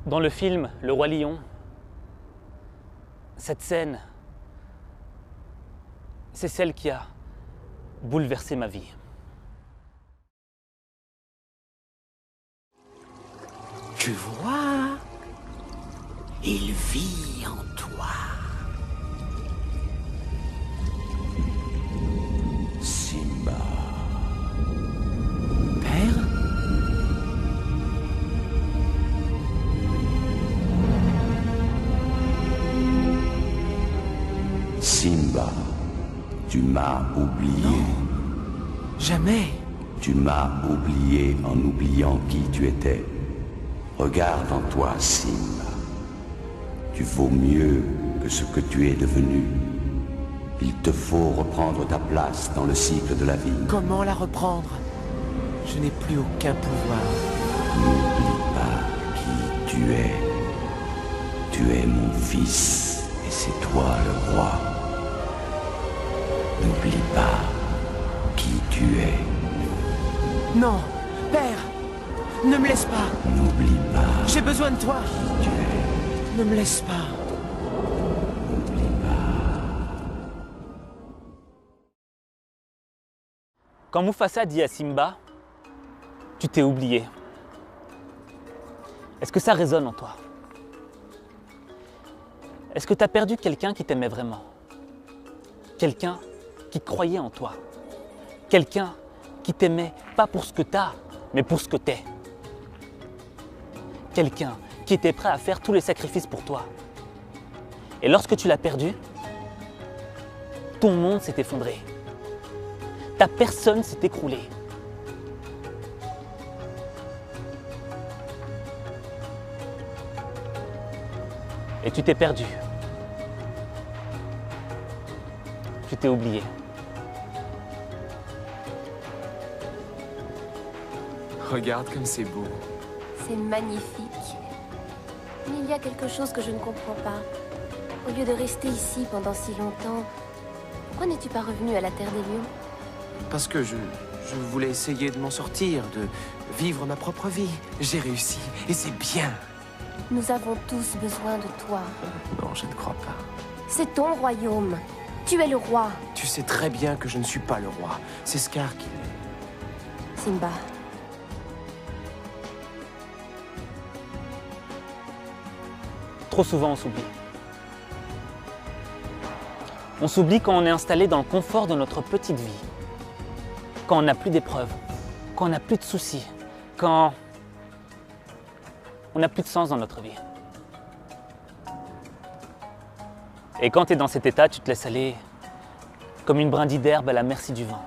Dans le film Le Roi Lion, cette scène, c'est celle qui a bouleversé ma vie. Tu vois, il vit en toi. Simba. Père? Simba, tu m'as oublié. Non. Jamais. Tu m'as oublié en oubliant qui tu étais. Regarde en toi, Simba. Tu vaux mieux que ce que tu es devenu. Il te faut reprendre ta place dans le cycle de la vie. Comment la reprendre? Je n'ai plus aucun pouvoir. N'oublie pas qui tu es. Tu es mon fils et c'est toi le roi. N'oublie pas qui tu es. Non, Père, ne me laisse pas. N'oublie pas J'ai besoin de toi. qui tu es. Ne me laisse pas. N'oublie pas. Quand Mufasa dit à Simba, tu t'es oublié, est-ce que ça résonne en toi? Est-ce que tu as perdu quelqu'un qui t'aimait vraiment? Quelqu'un qui croyait en toi? Quelqu'un qui t'aimait pas pour ce que tu as, mais pour ce que tu es? Quelqu'un qui était prêt à faire tous les sacrifices pour toi. Et lorsque tu l'as perdu, ton monde s'est effondré. Ta personne s'est écroulée. Et tu t'es perdu. Tu t'es oublié. Regarde comme c'est beau. C'est magnifique. Mais il y a quelque chose que je ne comprends pas. Au lieu de rester ici pendant si longtemps, pourquoi n'es-tu pas revenu à la Terre des Lions? Parce que je voulais essayer de m'en sortir, de vivre ma propre vie. J'ai réussi, et c'est bien. Nous avons tous besoin de toi. Non, je ne crois pas. C'est ton royaume. Tu es le roi. Tu sais très bien que je ne suis pas le roi. C'est Scar qui l'est. Simba. Trop souvent, on s'oublie. On s'oublie quand on est installé dans le confort de notre petite vie. Quand on n'a plus d'épreuves, quand on n'a plus de soucis, quand on n'a plus de sens dans notre vie. Et quand tu es dans cet état, tu te laisses aller comme une brindille d'herbe à la merci du vent.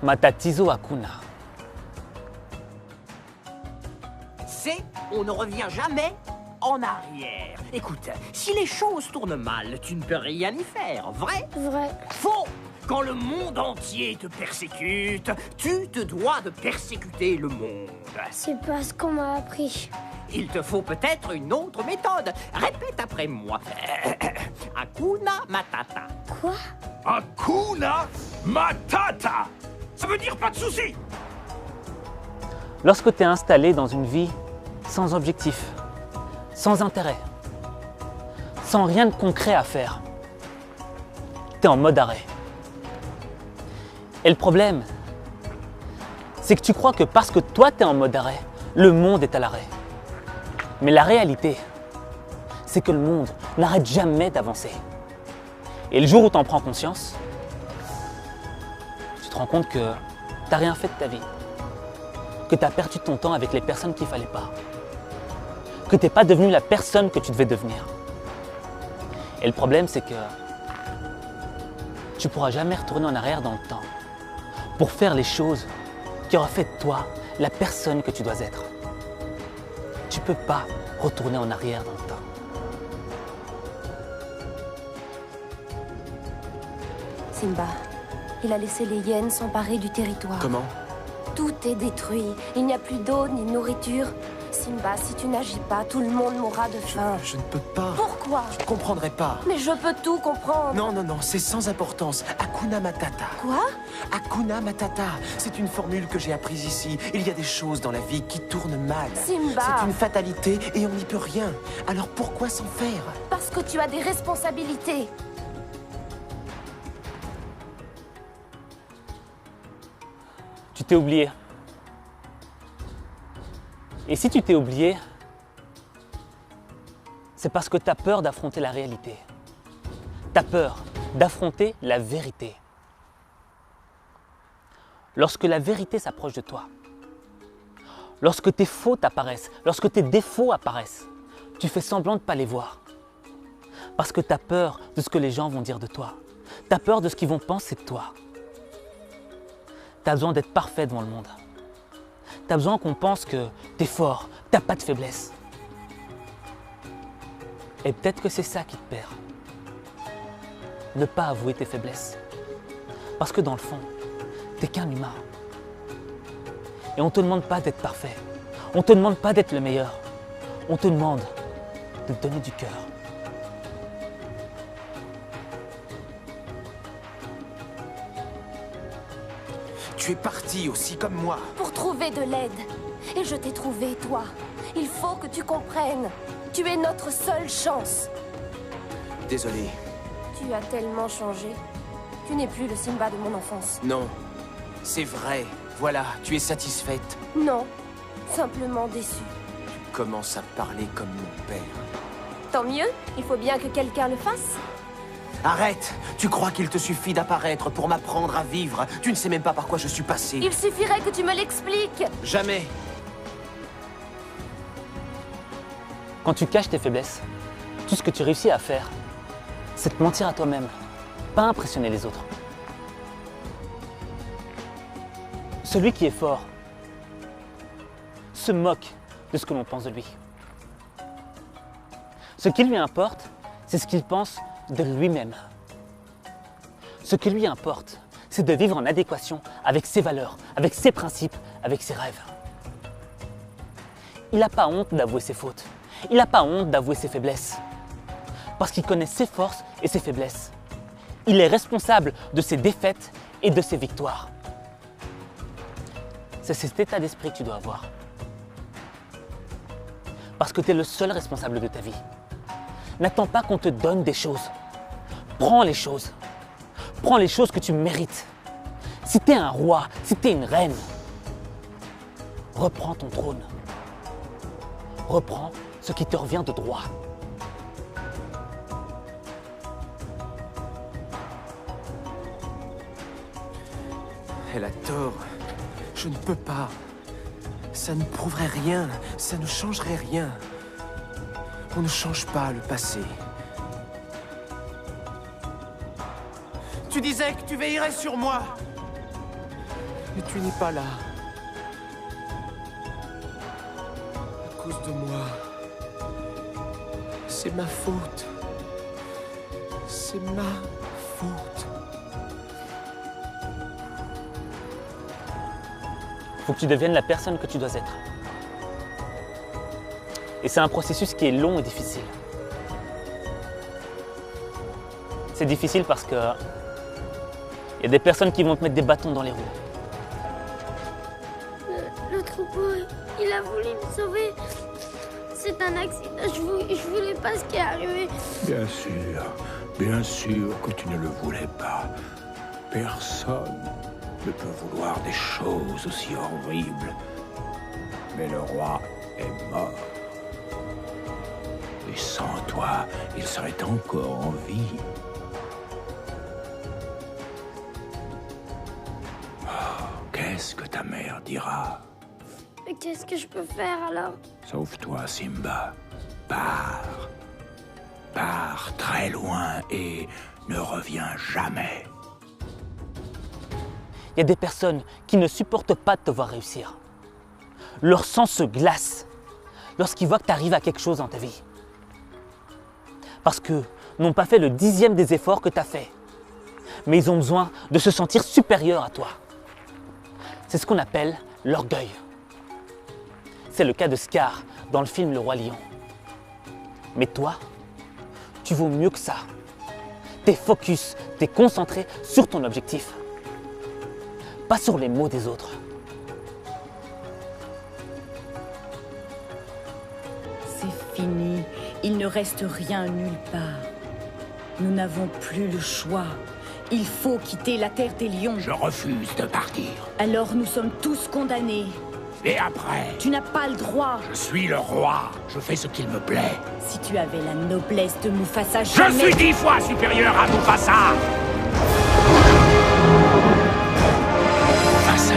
Matatizo Hakuna. C'est on ne revient jamais en arrière. Écoute, si les choses tournent mal, tu ne peux rien y faire, vrai? Vrai. Faux! Quand le monde entier te persécute, tu te dois de persécuter le monde. C'est pas ce qu'on m'a appris. Il te faut peut-être une autre méthode. Répète après moi. Hakuna Matata. Quoi? Hakuna Matata. Ça veut dire pas de soucis. Lorsque tu es installé dans une vie sans objectif, sans intérêt, sans rien de concret à faire, tu es en mode arrêt. Et le problème, c'est que tu crois que parce que toi tu es en mode arrêt, le monde est à l'arrêt. Mais la réalité, c'est que le monde n'arrête jamais d'avancer. Et le jour où tu en prends conscience, tu te rends compte que tu n'as rien fait de ta vie. Que tu as perdu ton temps avec les personnes qu'il ne fallait pas. Que tu n'es pas devenu la personne que tu devais devenir. Et le problème, c'est que tu ne pourras jamais retourner en arrière dans le temps pour faire les choses qui auraient fait de toi la personne que tu dois être. Tu ne peux pas retourner en arrière dans le temps. Simba, il a laissé les hyènes s'emparer du territoire. Comment? Tout est détruit. Il n'y a plus d'eau ni de nourriture. Simba, si tu n'agis pas, tout le monde mourra de faim. Je ne peux pas. Pourquoi? Je ne comprendrai pas. Mais je peux tout comprendre. Non, non, non, c'est sans importance. Hakuna Matata. Quoi? Hakuna Matata. C'est une formule que j'ai apprise ici. Il y a des choses dans la vie qui tournent mal. Simba! C'est une fatalité et on n'y peut rien. Alors pourquoi s'en faire? Parce que tu as des responsabilités. Tu t'es oublié. Et si tu t'es oublié, c'est parce que tu as peur d'affronter la réalité. Tu as peur d'affronter la vérité. Lorsque la vérité s'approche de toi, lorsque tes fautes apparaissent, lorsque tes défauts apparaissent, tu fais semblant de ne pas les voir. Parce que tu as peur de ce que les gens vont dire de toi. Tu as peur de ce qu'ils vont penser de toi. Tu as besoin d'être parfait devant le monde. Tu as besoin qu'on pense que tu es fort, tu n'as pas de faiblesse. Et peut-être que c'est ça qui te perd. Ne pas avouer tes faiblesses. Parce que dans le fond, tu n'es qu'un humain. Et on ne te demande pas d'être parfait. On ne te demande pas d'être le meilleur. On te demande de te donner du cœur. Tu es parti aussi comme moi. Pour trouver de l'aide. Et je t'ai trouvé, toi. Il faut que tu comprennes. Tu es notre seule chance. Désolé. Tu as tellement changé. Tu n'es plus le Simba de mon enfance. Non. C'est vrai. Voilà, tu es satisfaite. Non. Simplement déçue. Tu commences à parler comme mon père. Tant mieux. Il faut bien que quelqu'un le fasse. Arrête! Tu crois qu'il te suffit d'apparaître pour m'apprendre à vivre? Tu ne sais même pas par quoi je suis passé. Il suffirait que tu me l'expliques. Jamais! Quand tu caches tes faiblesses, tout ce que tu réussis à faire, c'est te mentir à toi-même, pas impressionner les autres. Celui qui est fort se moque de ce que l'on pense de lui. Ce qui lui importe, c'est ce qu'il pense de lui-même. Ce qui lui importe, c'est de vivre en adéquation avec ses valeurs, avec ses principes, avec ses rêves. Il n'a pas honte d'avouer ses fautes. Il n'a pas honte d'avouer ses faiblesses. Parce qu'il connaît ses forces et ses faiblesses. Il est responsable de ses défaites et de ses victoires. C'est cet état d'esprit que tu dois avoir. Parce que tu es le seul responsable de ta vie. N'attends pas qu'on te donne des choses. Prends les choses. Prends les choses que tu mérites. Si tu es un roi, si tu es une reine, reprends ton trône. Reprends ce qui te revient de droit. Elle a tort. Je ne peux pas. Ça ne prouverait rien. Ça ne changerait rien. On ne change pas le passé. Tu disais que tu veillerais sur moi. Mais tu n'es pas là. À cause de moi. C'est ma faute. C'est ma faute. Faut que tu deviennes la personne que tu dois être. Et c'est un processus qui est long et difficile. C'est difficile parce que il y a des personnes qui vont te mettre des bâtons dans les roues. Le troupeau, il a voulu me sauver. C'est un accident. Je voulais pas ce qui est arrivé. Bien sûr que tu ne le voulais pas. Personne ne peut vouloir des choses aussi horribles. Mais le roi est mort. Et sans toi, il serait encore en vie. Oh, qu'est-ce que ta mère dira? Mais qu'est-ce que je peux faire alors? Sauve-toi, Simba. Pars. Pars très loin et ne reviens jamais. Il y a des personnes qui ne supportent pas de te voir réussir. Leur sang se glace lorsqu'ils voient que tu arrives à quelque chose dans ta vie. Parce qu'ils n'ont pas fait le 10e des efforts que tu as fait. Mais ils ont besoin de se sentir supérieurs à toi. C'est ce qu'on appelle l'orgueil. C'est le cas de Scar dans le film Le Roi Lion. Mais toi, tu vaux mieux que ça. T'es focus, t'es concentré sur ton objectif. Pas sur les mots des autres. C'est fini. Il ne reste rien nulle part. Nous n'avons plus le choix. Il faut quitter la terre des lions. Je refuse de partir. Alors nous sommes tous condamnés. Et après? Tu n'as pas le droit. Je suis le roi. Je fais ce qu'il me plaît. Si tu avais la noblesse de Mufasa, Je jamais... suis 10 fois supérieur à Mufasa. Mufasa?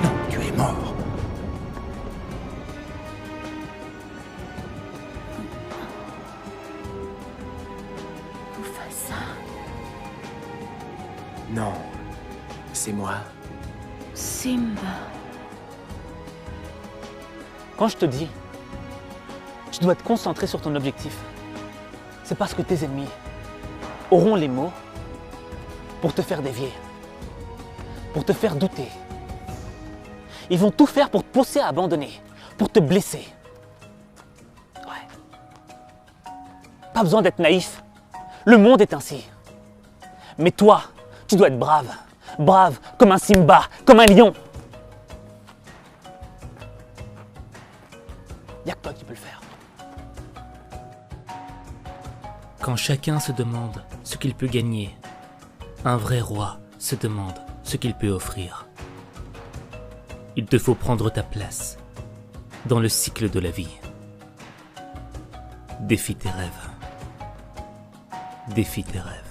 Non, tu es mort. Mufasa. Non, c'est moi. Simba. Quand je te dis, tu dois te concentrer sur ton objectif, c'est parce que tes ennemis auront les mots pour te faire dévier, pour te faire douter. Ils vont tout faire pour te pousser à abandonner, pour te blesser. Ouais. Pas besoin d'être naïf. Le monde est ainsi. Mais toi, tu dois être brave. Brave comme un Simba, comme un lion. Il n'y a que toi qui peux le faire. Quand chacun se demande ce qu'il peut gagner, un vrai roi se demande ce qu'il peut offrir. Il te faut prendre ta place dans le cycle de la vie. Défie tes rêves. Défie tes rêves.